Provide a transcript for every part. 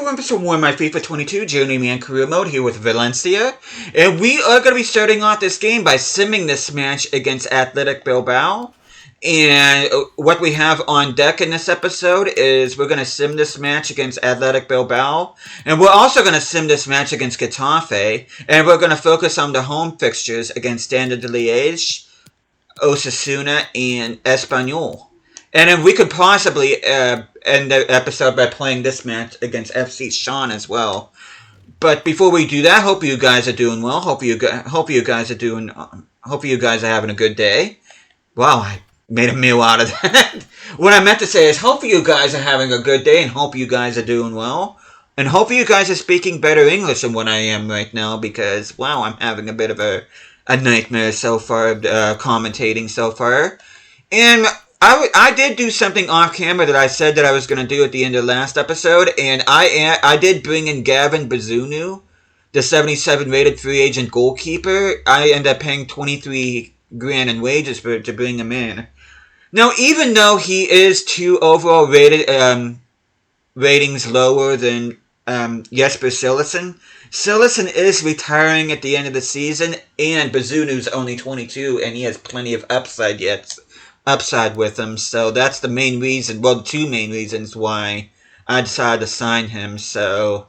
everyone for some more of my FIFA 22 Journeyman career mode here with Valencia. And we are going to be starting off this game by simming this match against Athletic Bilbao. And what we have on deck in this episode is we're going to sim this match against Athletic Bilbao. And we're also going to sim this match against Getafe. And we're going to focus on the home fixtures against Standard Liège, Osasuna, and Espanyol. And then we could possibly end the episode by playing this match against FC Sean as well. But before we do that, hope you guys are doing well. Hope you guys are having a good day. Wow, I made a meal out of that. What I meant to say is hope you guys are having a good day and hope you guys are doing well. And hope you guys are speaking better English than what I am right now because, wow, I'm having a bit of a nightmare so far, commentating so far. And I did do something off camera that I said that I was going to do at the end of the last episode, and I did bring in Gavin Bazunu, the 77 rated free agent goalkeeper. I ended up paying 23 grand in wages to bring him in. Now, even though he is 2 overall ratings lower than Jesper Cillessen, Cillessen is retiring at the end of the season, and Bazunu's only 22, and he has plenty of upside with him, so that's the main reason, well, the 2 main reasons why I decided to sign him, so.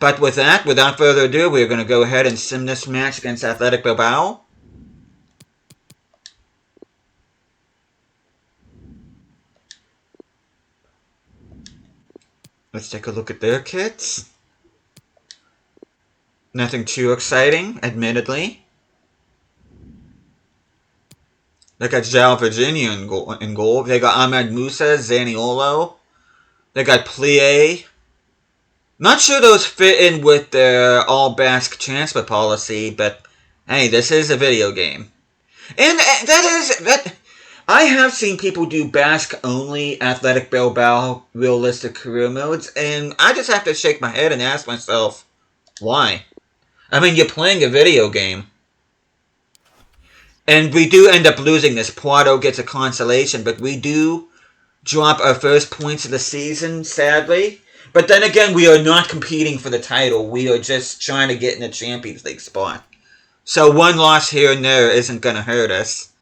But with that, without further ado, we're going to go ahead and sim this match against Athletic Bilbao. Let's take a look at their kits. Nothing too exciting, admittedly. They got João Virginia in goal. They got Ahmed Musa, Zaniolo. They got Plie. Not sure those fit in with their all-Basque transfer policy, but hey, this is a video game. And I have seen people do Basque-only Athletic Bilbao realistic career modes, and I just have to shake my head and ask myself, why? I mean, you're playing a video game. And we do end up losing this. Poirot gets a consolation, but we do drop our first points of the season, sadly. But then again, we are not competing for the title. We are just trying to get in the Champions League spot. So one loss here and there isn't going to hurt us.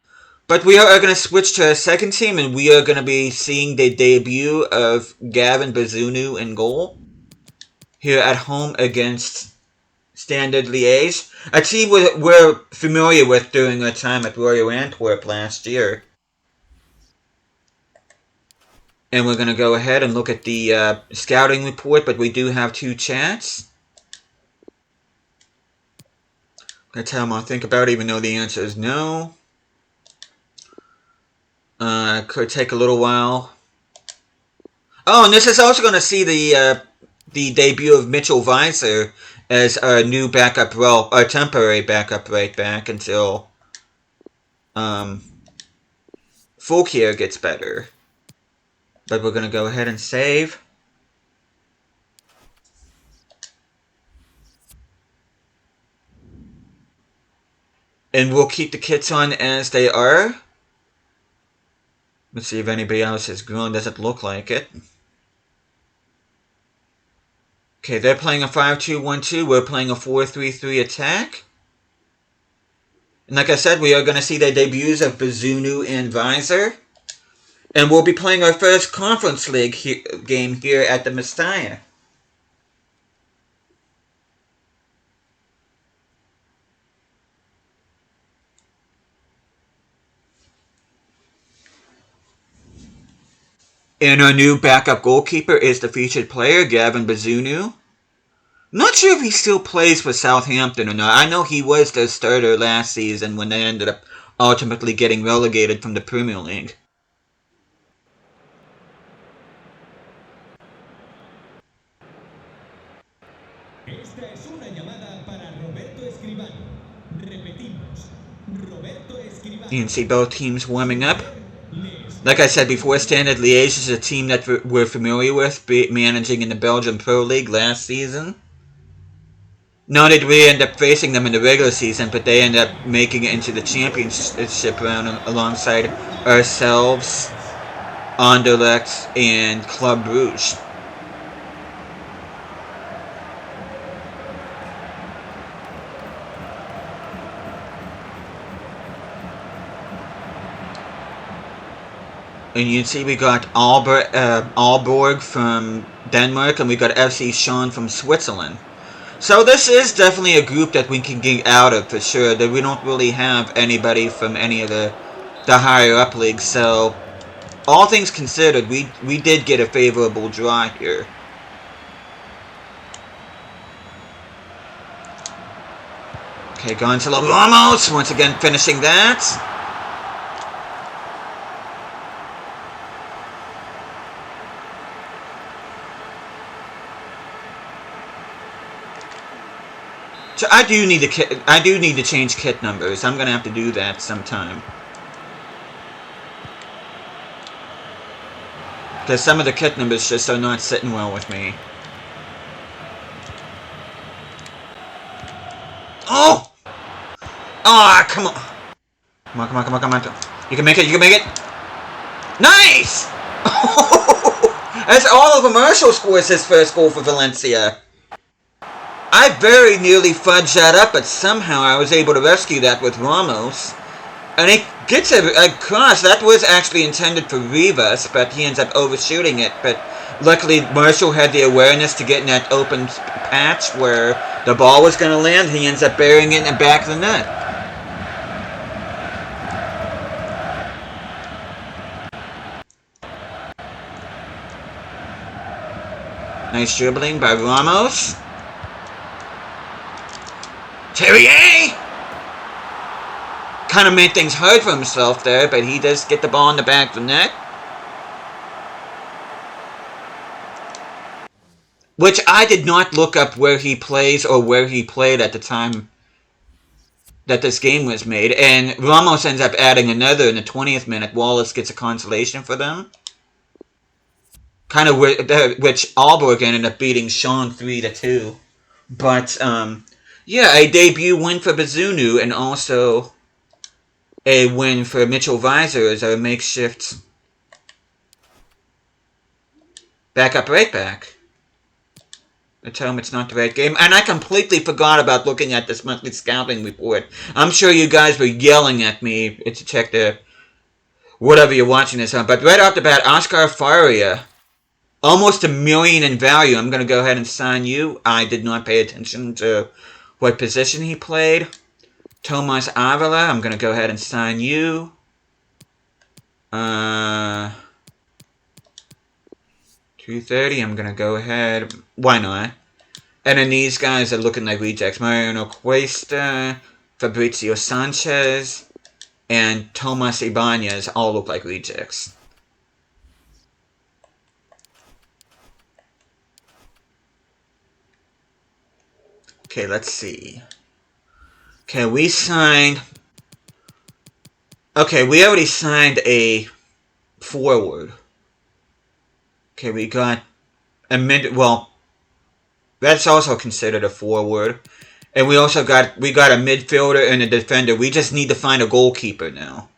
But we are going to switch to our second team, and we are going to be seeing the debut of Gavin Bazunu in goal. Here at home against Standard Liège, a team we're familiar with during our time at Royal Antwerp last year. And we're going to go ahead and look at the scouting report, but we do have 2 chats. I'm going to tell them I'll think about it, even though the answer is no. Could take a little while. Oh, and this is also going to see the debut of Mitchell Weiser as our new backup role, our temporary backup right back until Fulkier gets better. But we're going to go ahead and save. And we'll keep the kits on as they are. Let's see if anybody else has grown. Doesn't look like it. Okay, they're playing a 5-2-1-2. We're playing a 4-3-3 attack. And like I said, we are going to see the debuts of Bazunu and Weiser. And we'll be playing our first Conference League game here at the Mestalla. And our new backup goalkeeper is the featured player, Gavin Bazunu. Not sure if he still plays for Southampton or not. I know he was their starter last season when they ended up ultimately getting relegated from the Premier League. You can see both teams warming up. Like I said before, Standard Liège is a team that we're familiar with, managing in the Belgian Pro League last season. Not did we end up facing them in the regular season, but they ended up making it into the championship round alongside ourselves, Anderlecht, and Club Brugge. And you can see we got Aalborg from Denmark, and we got FC Sean from Switzerland. So this is definitely a group that we can get out of for sure. That we don't really have anybody from any of the higher up leagues. So all things considered, we did get a favorable draw here. Okay, Gonzalo Ramos once again finishing that. So I do need to change kit numbers. I'm gonna have to do that sometime. Because some of the kit numbers just are not sitting well with me. Oh! Ah, come on. Come on, come on, come on, come on. You can make it, you can make it. Nice! As Oliver Marshall scores his first goal for Valencia. I very nearly fudged that up, but somehow I was able to rescue that with Ramos. And he gets a cross. That was actually intended for Rivas, but he ends up overshooting it. But luckily, Marshall had the awareness to get in that open patch where the ball was going to land. He ends up burying it in the back of the net. Nice dribbling by Ramos. Terrier! Kind of made things hard for himself there, but he does get the ball in the back of the net. Which I did not look up where he plays or where he played at the time that this game was made. And Ramos ends up adding another in the 20th minute. Wallace gets a consolation for them. Kind of which Aalborg ended up beating Sean 3-2. But, yeah, a debut win for Bazunu and also a win for Mitchell Weiser as our makeshift backup right back. Let's tell him it's not the right game. And I completely forgot about looking at this monthly scouting report. I'm sure you guys were yelling at me to check the whatever you're watching this on. But right off the bat, Oscar Faria. Almost $1 million in value. I'm going to go ahead and sign you. I did not pay attention to what position he played. Tomas Avila, I'm going to go ahead and sign you. 230, I'm going to go ahead. Why not? And then these guys are looking like rejects. Mariano Cuesta, Fabrizio Sanchez, and Tomas Ibanez all look like rejects. Okay, let's see. Okay, we signed... Okay, we already signed a forward. Okay, we got a mid... Well, that's also considered a forward. And we also got a midfielder and a defender. We just need to find a goalkeeper now.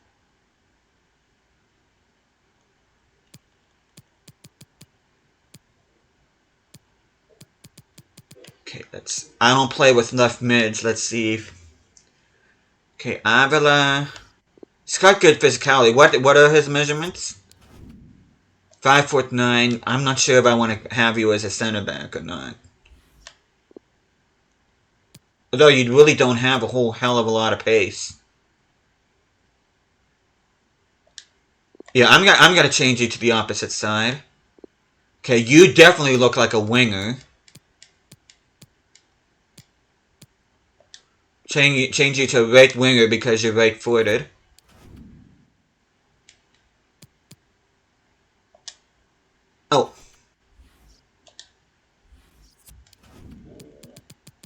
Okay, let's... I don't play with enough mids. Let's see if... Okay, Avila... He's got good physicality. What are his measurements? 5'9". I'm not sure if I want to have you as a center back or not. Although you really don't have a whole hell of a lot of pace. Yeah, I'm gonna change you to the opposite side. Okay, you definitely look like a winger. Change you to a right winger because you're right-footed. Oh.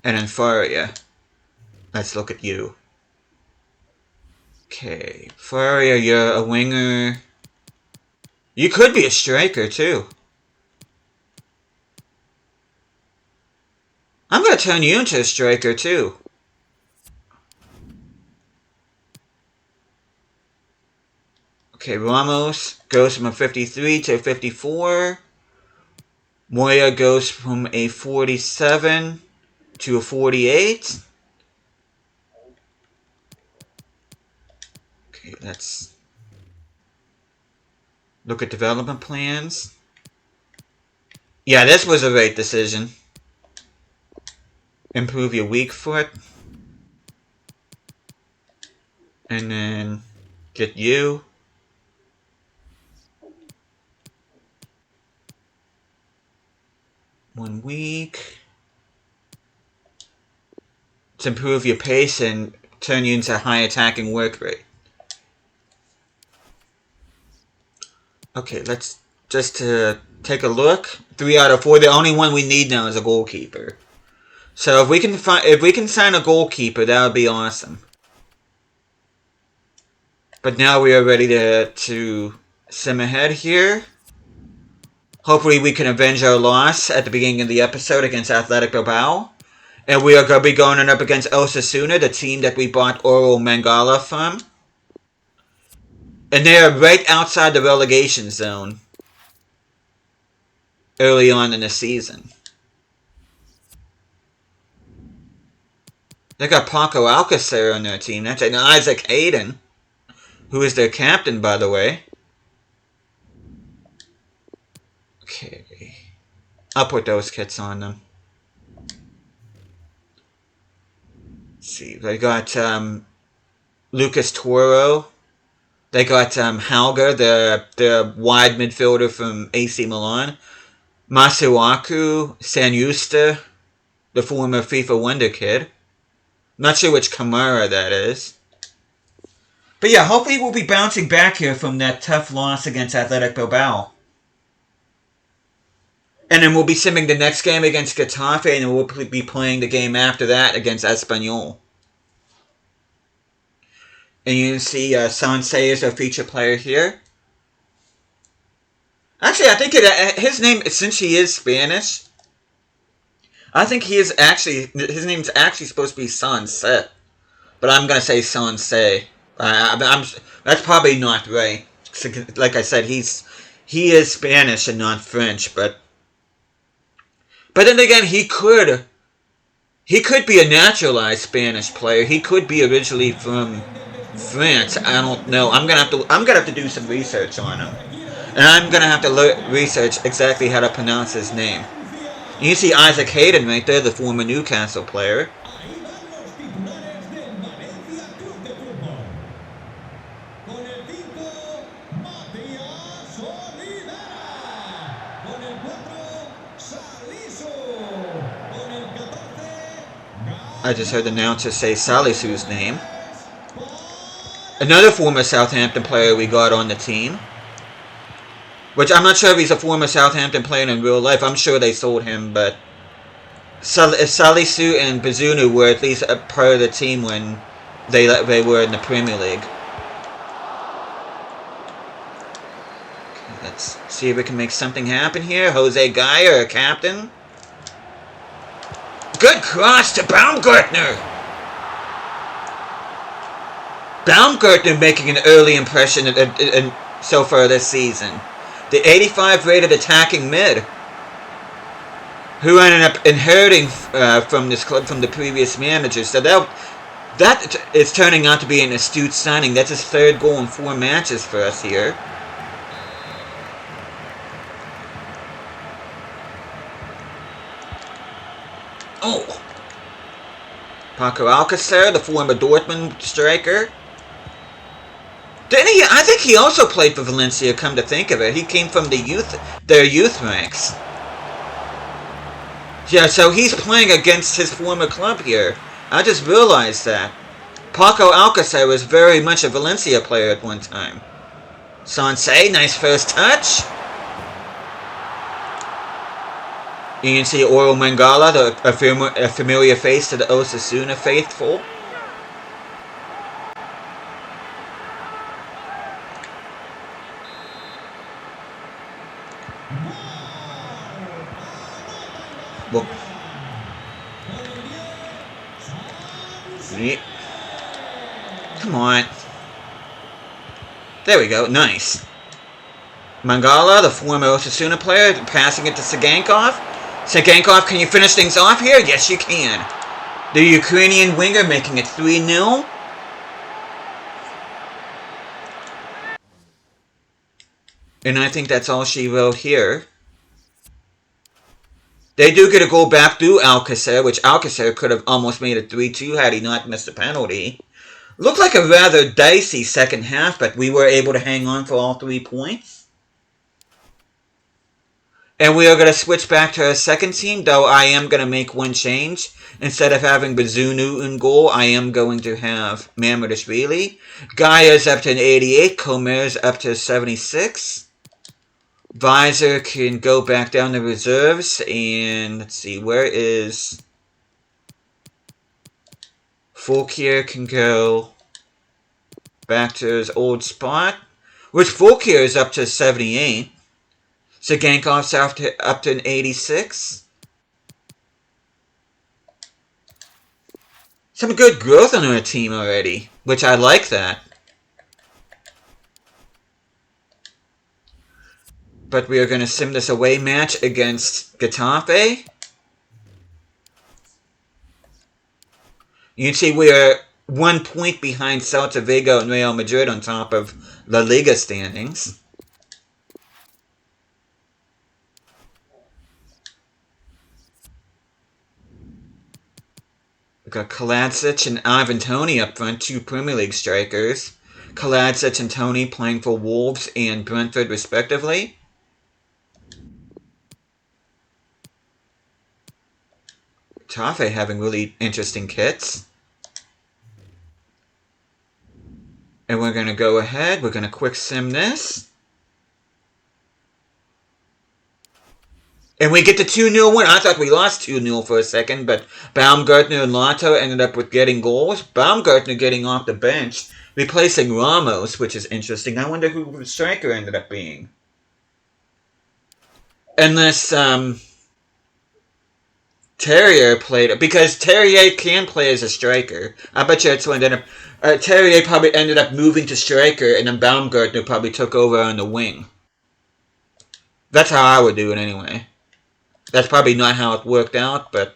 And then Faria. Let's look at you. Okay, Faria, you're a winger. You could be a striker, too. I'm gonna turn you into a striker, too. Okay, Ramos goes from a 53 to a 54. Moya goes from a 47 to a 48. Okay, Look at development plans. Yeah, this was a right decision. Improve your weak foot. And then get you. One week. To improve your pace and turn you into a high attacking work rate. Okay, let's just take a look. 3 out of 4. The only one we need now is a goalkeeper. So if we can sign a goalkeeper, that would be awesome. But now we are ready to sim ahead here. Hopefully we can avenge our loss at the beginning of the episode against Athletic Bilbao. And we are going to be going up against Osasuna, the team that we bought Oral Mangala from. And they are right outside the relegation zone early on in the season. They got Paco Alcacer on their team. That's an Isaac Hayden, who is their captain, by the way. Okay. I'll put those kits on them. Let's see. They got Lucas Toro. They got Halger, the wide midfielder from AC Milan. Masuaku Sanyusta, the former FIFA Wonder Kid. Not sure which Kamara that is. But yeah, hopefully we'll be bouncing back here from that tough loss against Athletic Bilbao. And then we'll be simming the next game against Getafe, and we'll be playing the game after that against Espanyol. And you can see Sansei is our feature player here. Actually, I think his name, since he is Spanish, I think his name's actually supposed to be Sansei. But I'm going to say Sansei. That's probably not right. Like I said, he is Spanish and not French, but then again, he could be a naturalized Spanish player. He could be originally from France. I don't know. I'm gonna have to do some research on him, and I'm gonna have to research exactly how to pronounce his name. You see Isaac Hayden right there, the former Newcastle player. I just heard the announcer say Salisu's name. Another former Southampton player we got on the team. Which I'm not sure if he's a former Southampton player in real life. I'm sure they sold him, but Salisu and Bazunu were at least a part of the team when they were in the Premier League. Okay, let's see if we can make something happen here. Jose Geyer, a captain. Good cross to Baumgartner. Baumgartner making an early impression so far this season. The 85 rated attacking mid, who ended up inheriting from this club from the previous manager. So that is turning out to be an astute signing. That's his third goal in 4 matches for us here. Oh! Paco Alcacer, the former Dortmund striker. Didn't he? I think he also played for Valencia, come to think of it. He came from their youth ranks. Yeah, so he's playing against his former club here. I just realized that. Paco Alcacer was very much a Valencia player at one time. Sansei, nice first touch. You can see Oral Mangala, a familiar face to the Osasuna faithful. Well, come on. There we go, nice. Mangala, the former Osasuna player, passing it to Sagankov. Sagankov, can you finish things off here? Yes, you can. The Ukrainian winger making it 3-0. And I think that's all she wrote here. They do get a goal back through Alcacer, which Alcacer could have almost made it 3-2 had he not missed a penalty. Looked like a rather dicey second half, but we were able to hang on for all 3 points. And we are going to switch back to our second team, though I am going to make one change. Instead of having Bazunu in goal, I am going to have Mamardashvili. Gaia's up to an 88, Comer's up to 76. Visor can go back down to reserves, and let's see, where is... Fulkier can go back to his old spot, which Fulkier is up to 78. Zagankov's up to an 86. Some good growth on our team already, which I like that. But we are going to sim this away match against Getafe. You can see we are 1 point behind Celta Vigo and Real Madrid on top of La Liga standings. We've got Kaladzic and Ivan Toney up front, 2 Premier League strikers. Kaladzic and Toney playing for Wolves and Brentford respectively. Getafe having really interesting kits. And we're going to go ahead, we're going to quick sim this. And we get the 2-0 win. I thought we lost 2-0 for a second, but Baumgartner and Lotto ended up with getting goals. Baumgartner getting off the bench, replacing Ramos, which is interesting. I wonder who the striker ended up being. Unless Terrier played, because Terrier can play as a striker. I bet you that's what ended up. Terrier probably ended up moving to striker, and then Baumgartner probably took over on the wing. That's how I would do it anyway. That's probably not how it worked out, but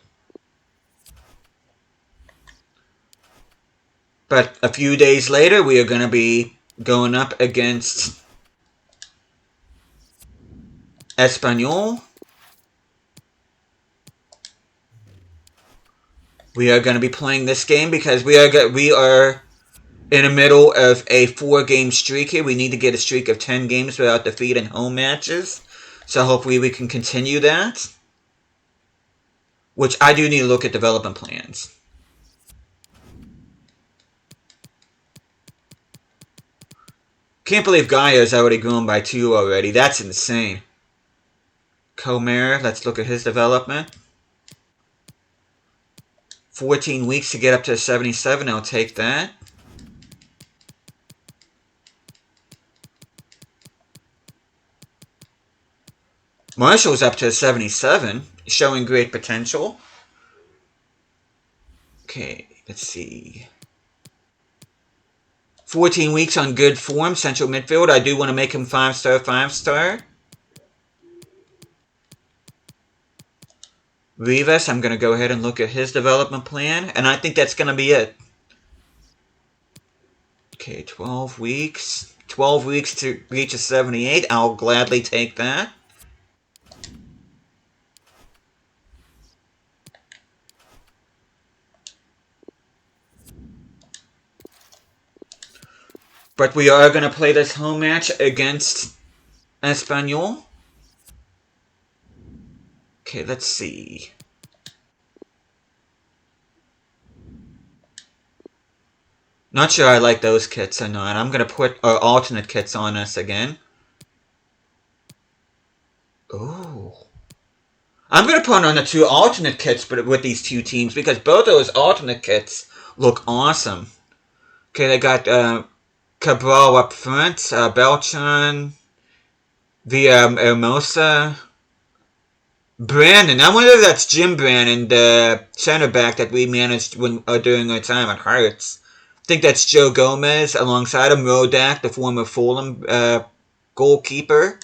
a few days later, we are going to be going up against Espanyol. We are going to be playing this game because we are in the middle of a 4-game streak here. We need to get a streak of 10 games without defeat in home matches. So hopefully we can continue that. Which I do need to look at development plans. Can't believe Gaia's already grown by 2 already. That's insane. Comer, let's look at his development. 14 weeks to get up to 77. I'll take that. Marshall's up to 77, showing great potential. Okay, let's see. 14 weeks on good form, central midfield. I do want to make him 5-star, 5-star. Rivas, I'm going to go ahead and look at his development plan, and I think that's going to be it. Okay, 12 weeks. 12 weeks to reach a 78. I'll gladly take that. But we are going to play this home match against Espanyol. Okay, let's see. Not sure I like those kits or not. I'm going to put our alternate kits on us again. Oh. I'm going to put on the 2 alternate kits but with these 2 teams because both of those alternate kits look awesome. Okay, they got Cabral up front, Beltran, Hermosa, Brandon. I wonder if that's Jim Brandon, the center back that we managed during our time at Hearts. I think that's Joe Gomez alongside him, Rodak, the former Fulham goalkeeper.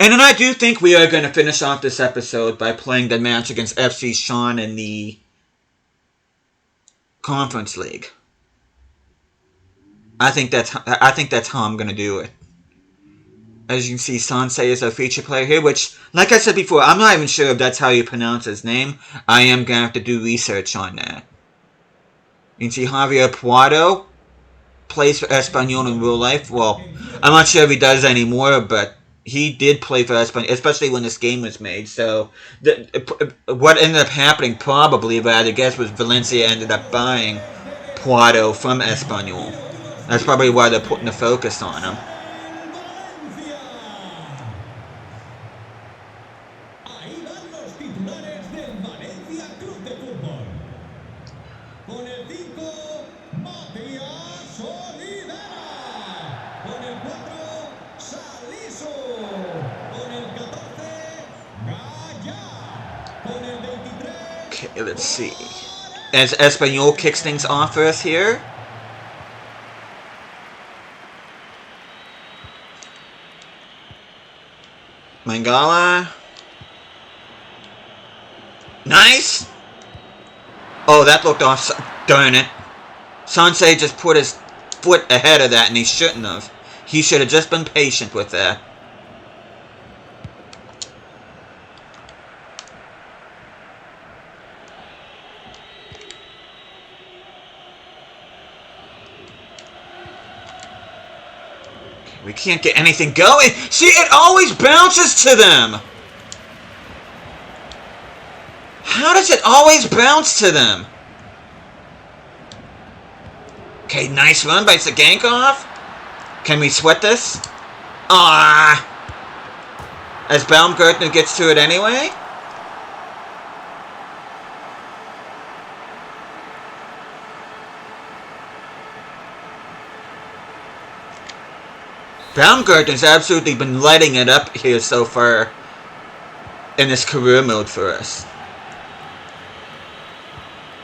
And then I do think we are going to finish off this episode by playing the match against FC Sean in the Conference League. I think that's how I'm gonna do it. As you can see, Sansei is a feature player here, which, like I said before, I'm not even sure if that's how you pronounce his name. I am gonna have to do research on that. You can see Javier Puado plays for Espanyol in real life. Well, I'm not sure if he does anymore, but he did play for Espanyol, especially when this game was made. So, what ended up happening, probably, if I had to guess, was Valencia ended up buying Puado from Espanyol. That's probably why they're putting the focus on him. Okay, let's see. As Espanyol kicks things off for us here. Mangala. Nice! Oh, that looked off. Darn it. Sansei just put his foot ahead of that, and he shouldn't have. He should have just been patient with that. We can't get anything going. See, it always bounces to them. How does it always bounce to them? Okay, nice run by Sagankov. Can we sweat this? Ah! As Baumgartner gets to it anyway? Baumgartner's absolutely been lighting it up here so far in this career mode for us.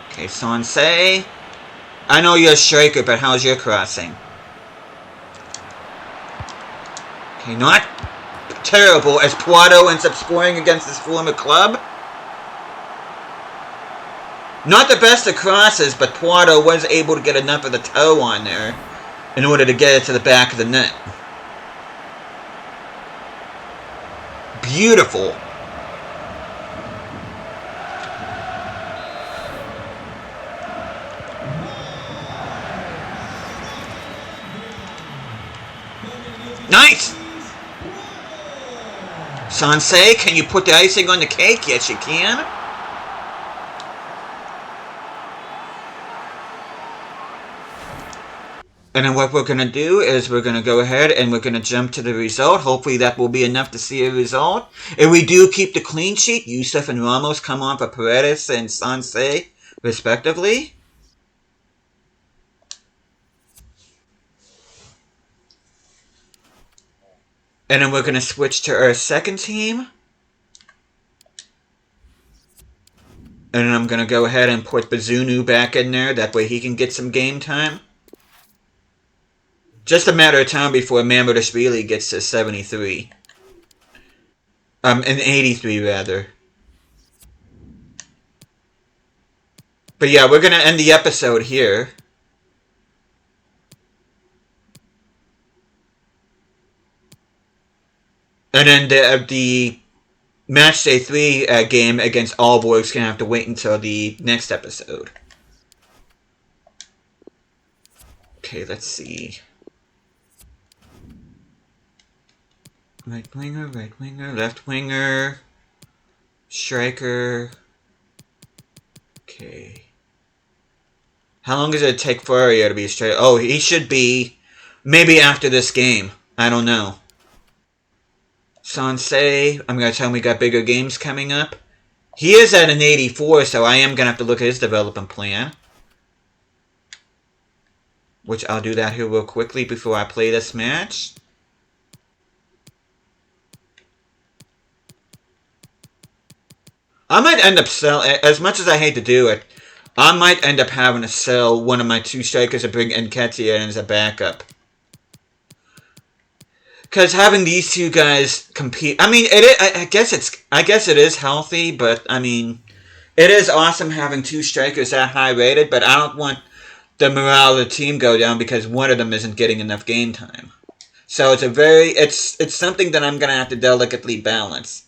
Okay, Sansei. I know you're a striker, but how's your crossing? Okay, not terrible as Puado ends up scoring against his former club. Not the best of crosses, but Puado was able to get enough of the toe on there in order to get it to the back of the net. Beautiful. Nice! Sansei, can you put the icing on the cake? Yes, you can. And then what we're going to do is we're going to go ahead and we're going to jump to the result. Hopefully that will be enough to see a result. If we do keep the clean sheet, Yusuf and Ramos come on for Paredes and Sansei, respectively. And then we're going to switch to our second team. And then I'm going to go ahead and put Bazunu back in there. That way he can get some game time. Just a matter of time before Mamardashvili gets to 73. An 83 rather. But yeah, we're going to end the episode here. And then the Match Day 3 game against Aalborg is going to have to wait until the next episode. Okay, let's see. Right winger, left winger, striker. Okay. How long does it take Faria to be a striker? Oh, he should be maybe after this game. I don't know. Sansei, I'm going to tell him we got bigger games coming up. He is at an 84, so I am going to have to look at his development plan. Which I'll do that here real quickly before I play this match. I might end up selling, as much as I hate to do it, I might end up having to sell one of my two strikers and bring Nketiah in as a backup. Because having these two guys compete, I mean, I guess it is healthy, but I mean, It is awesome having two strikers that high rated, but I don't want the morale of the team go down because one of them isn't getting enough game time. So it's something that I'm gonna have to delicately balance.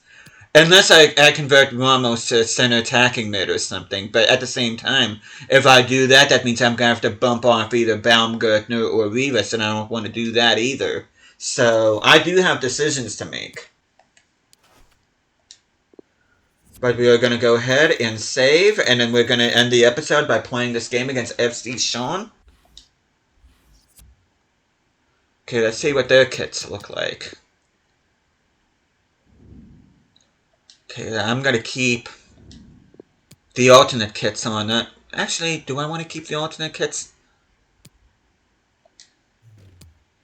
Unless I convert Ramos to center attacking mid or something, but at the same time, if I do that, that means I'm gonna have to bump off either Baumgartner or Rivas, and I don't want to do that either. So I do have decisions to make. But we are going to go ahead and save, and then we're going to end the episode by playing this game against FC Sean. Okay, let's see what their kits look like. Okay, I'm going to keep the alternate kits on that. Actually, do I want to keep the alternate kits?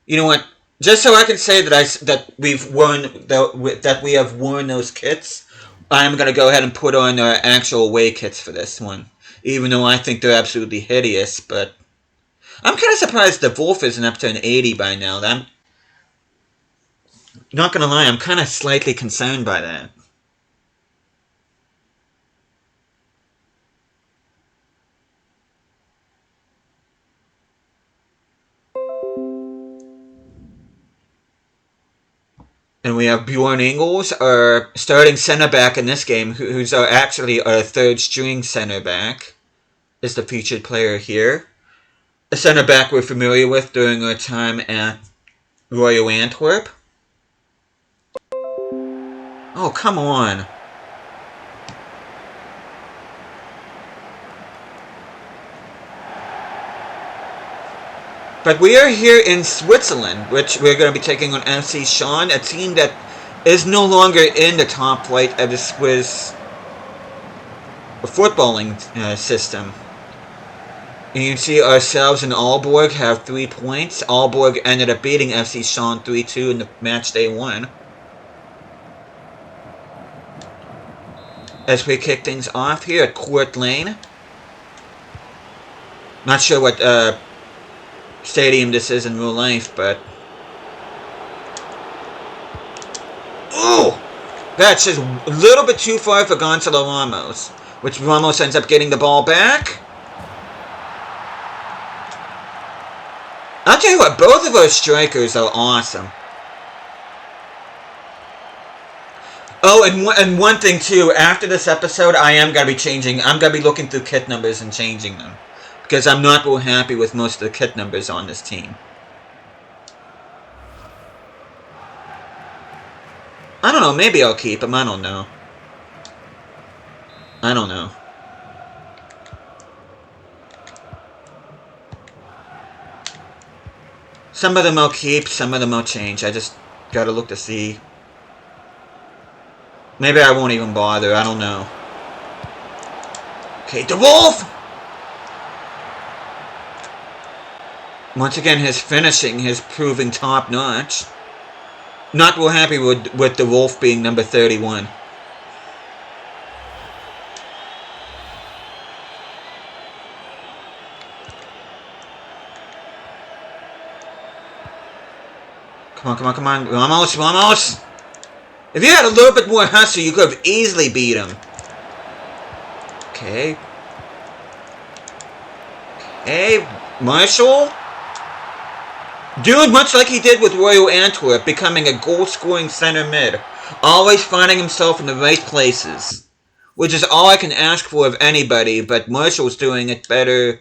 You know what? Just so I can say that we have worn those kits, I'm gonna go ahead and put on our actual away kits for this one. Even though I think they're absolutely hideous, but I'm kind of surprised the Wolf isn't up to an 80 by now. I'm not gonna lie, I'm kind of slightly concerned by that. And we have Bjorn Ingels, our starting center back in this game, who's actually our third string center back, is the featured player here. A center back we're familiar with during our time at Royal Antwerp. Oh, come on. But we are here in Switzerland, which we're going to be taking on FC Sean, a team that is no longer in the top flight of the Swiss footballing system. And you can see ourselves and Aalborg have 3 points. Aalborg ended up beating FC Sean 3-2 in the match day 1. As we kick things off here at Court Lane. Not sure what stadium this is in real life, but... Ooh! That's just a little bit too far for Gonzalo Ramos. Which Ramos ends up getting the ball back. I'll tell you what, both of our strikers are awesome. Oh, and one thing too, after this episode, I am going to be changing, I'm going to be looking through kit numbers and changing them. Because I'm not real happy with most of the kit numbers on this team. I don't know, maybe I'll keep them, I don't know. I don't know. Some of them I'll keep, some of them I'll change. I just gotta look to see. Maybe I won't even bother, I don't know. Okay, the Wolf! Once again, his finishing is proving top-notch. Not real happy with the Wolf being number 31. Come on, come on, come on. Ramos, Ramos! If you had a little bit more hustle, you could have easily beat him. Okay. Okay, Marshall? Dude, much like he did with Royal Antwerp, becoming a goal-scoring center mid. Always finding himself in the right places. Which is all I can ask for of anybody, but Marshall's doing it better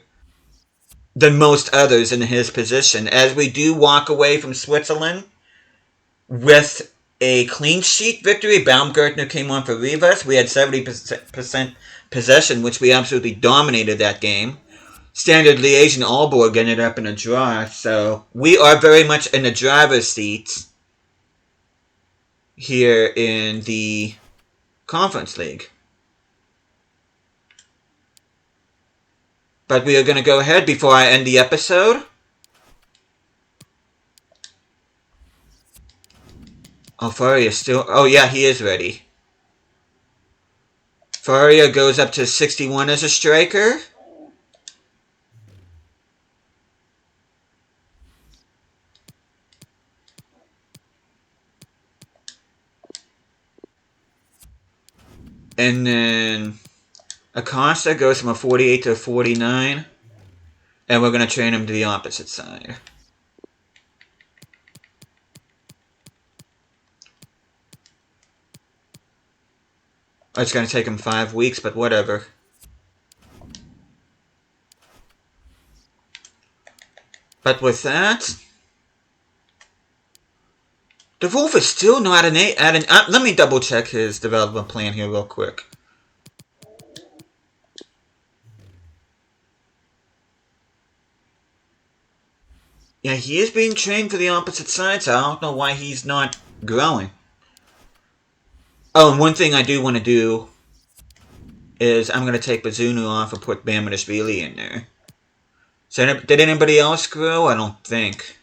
than most others in his position. As we do walk away from Switzerland with a clean sheet victory. Baumgartner came on for Rivas. We had 70% possession, which we absolutely dominated that game. Standard Liège and Aalborg ended up in a draw, so we are very much in the driver's seat here in the Conference League. But we are going to go ahead before I end the episode. Oh, Faria still... Oh, yeah, he is ready. Faria goes up to 61 as a striker. And then Acosta goes from a 48 to a 49. And we're going to train him to the opposite side. It's going to take him 5 weeks, but whatever. But with that, the Wolf is still not at an. Let me double check his development plan here real quick. Yeah, he is being trained for the opposite side, so I don't know why he's not growing. Oh, and one thing I do want to do is I'm going to take Bazunu off and put Bamidashvili in there. So did anybody else grow? I don't think.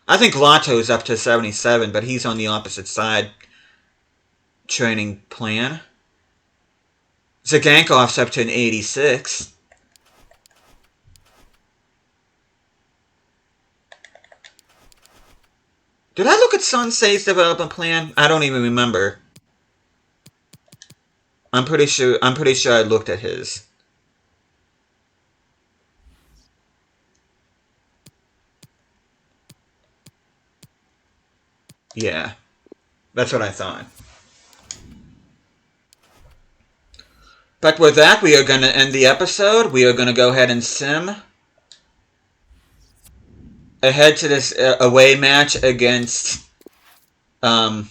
I think Lotto's up to 77, but he's on the opposite side training plan. Zagankov's up to an 86. Did I look at Sonsei's development plan? I don't even remember. I'm pretty sure I looked at his. Yeah. That's what I thought. But with that, we are going to end the episode. We are going to go ahead and sim ahead to this away match against, I'm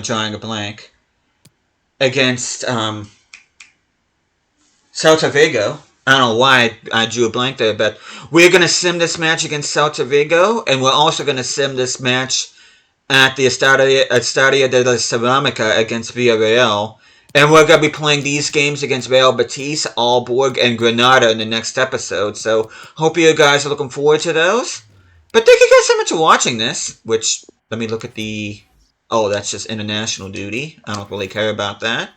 drawing a blank, against Celta Vigo. I don't know why I drew a blank there, but we're going to sim this match against Celta Vigo, and we're also going to sim this match at the Estadio de la Ceramica against Villarreal. And we're going to be playing these games against Real Betis, Aalborg, and Granada in the next episode. So, hope you guys are looking forward to those. But thank you guys so much for watching this. Which, let me look at the... Oh, that's just international duty. I don't really care about that.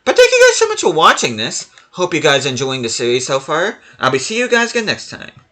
But thank you guys so much for watching this. Hope you guys are enjoying the series so far. I'll be seeing you guys again next time.